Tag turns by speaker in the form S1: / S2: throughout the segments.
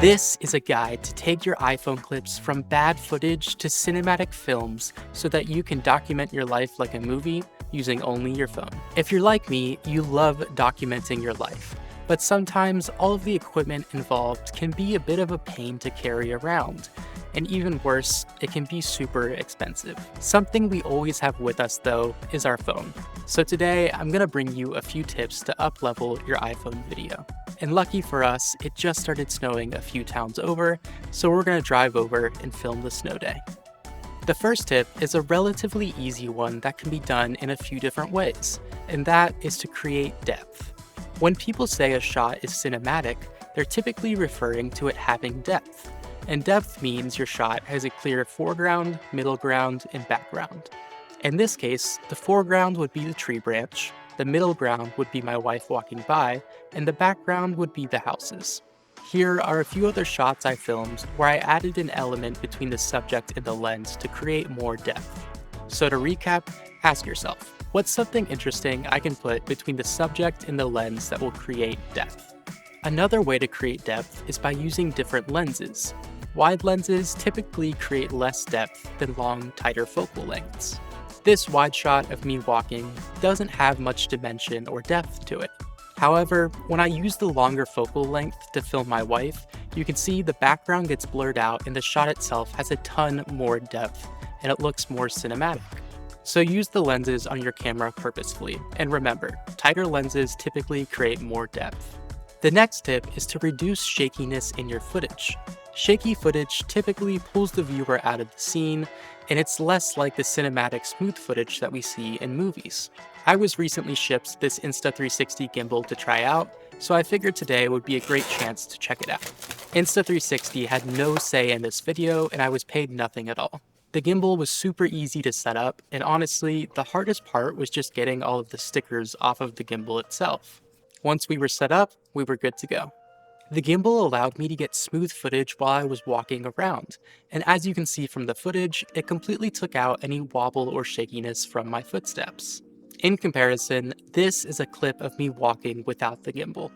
S1: This is a guide to take your iPhone clips from bad footage to cinematic films so that you can document your life like a movie using only your phone. If you're like me, you love documenting your life, but sometimes all of the equipment involved can be a bit of a pain to carry around. And even worse, it can be super expensive. Something we always have with us though is our phone. So today I'm gonna bring you a few tips to up-level your iPhone video. And lucky for us, it just started snowing a few towns over, so we're gonna drive over and film the snow day. The first tip is a relatively easy one that can be done in a few different ways, and that is to create depth. When people say a shot is cinematic, they're typically referring to it having depth. And depth means your shot has a clear foreground, middle ground, and background. In this case, the foreground would be the tree branch, the middle ground would be my wife walking by, and the background would be the houses. Here are a few other shots I filmed where I added an element between the subject and the lens to create more depth. So to recap, ask yourself, what's something interesting I can put between the subject and the lens that will create depth? Another way to create depth is by using different lenses. Wide lenses typically create less depth than long, tighter focal lengths. This wide shot of me walking doesn't have much dimension or depth to it. However, when I use the longer focal length to film my wife, you can see the background gets blurred out and the shot itself has a ton more depth, and it looks more cinematic. So use the lenses on your camera purposefully, and remember, tighter lenses typically create more depth. The next tip is to reduce shakiness in your footage. Shaky footage typically pulls the viewer out of the scene, and it's less like the cinematic smooth footage that we see in movies. I was recently shipped this Insta360 gimbal to try out, so I figured today would be a great chance to check it out. Insta360 had no say in this video, and I was paid nothing at all. The gimbal was super easy to set up, and honestly, the hardest part was just getting all of the stickers off of the gimbal itself. Once we were set up, we were good to go. The gimbal allowed me to get smooth footage while I was walking around, and as you can see from the footage, it completely took out any wobble or shakiness from my footsteps. In comparison, this is a clip of me walking without the gimbal.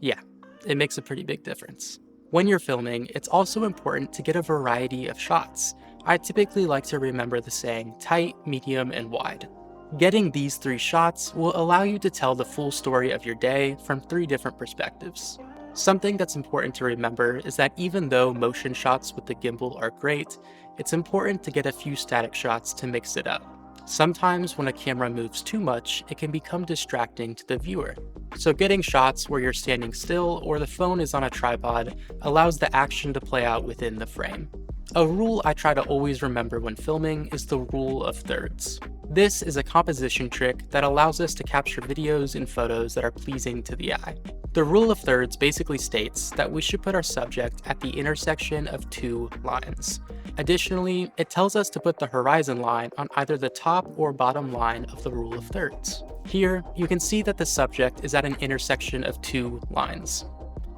S1: Yeah, it makes a pretty big difference. When you're filming, it's also important to get a variety of shots. I typically like to remember the saying tight, medium, and wide. Getting these 3 shots will allow you to tell the full story of your day from 3 different perspectives. Something that's important to remember is that even though motion shots with the gimbal are great, it's important to get a few static shots to mix it up. Sometimes when a camera moves too much, it can become distracting to the viewer. So getting shots where you're standing still or the phone is on a tripod allows the action to play out within the frame. A rule I try to always remember when filming is the rule of thirds. This is a composition trick that allows us to capture videos and photos that are pleasing to the eye. The rule of thirds basically states that we should put our subject at the intersection of 2 lines. Additionally, it tells us to put the horizon line on either the top or bottom line of the rule of thirds. Here, you can see that the subject is at an intersection of 2 lines.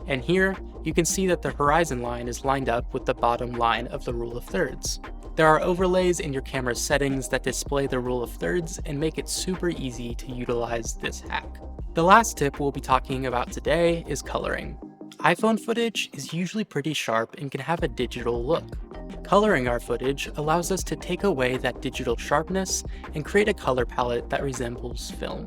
S1: And here, you can see that the horizon line is lined up with the bottom line of the rule of thirds. There are overlays in your camera's settings that display the rule of thirds and make it super easy to utilize this hack. The last tip we'll be talking about today is coloring. iPhone footage is usually pretty sharp and can have a digital look. Coloring our footage allows us to take away that digital sharpness and create a color palette that resembles film.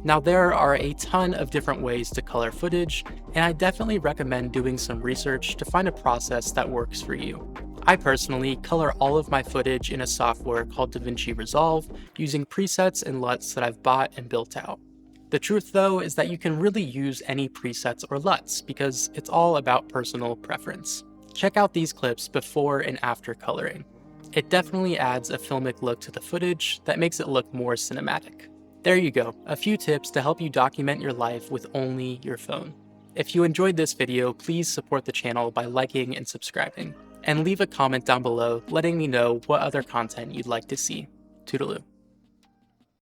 S1: Now there are a ton of different ways to color footage, and I definitely recommend doing some research to find a process that works for you. I personally color all of my footage in a software called DaVinci Resolve using presets and LUTs that I've bought and built out. The truth though is that you can really use any presets or LUTs because it's all about personal preference. Check out these clips before and after coloring. It definitely adds a filmic look to the footage that makes it look more cinematic. There you go, a few tips to help you document your life with only your phone. If you enjoyed this video, please support the channel by liking and subscribing. And leave a comment down below letting me know what other content you'd like to see. Toodaloo.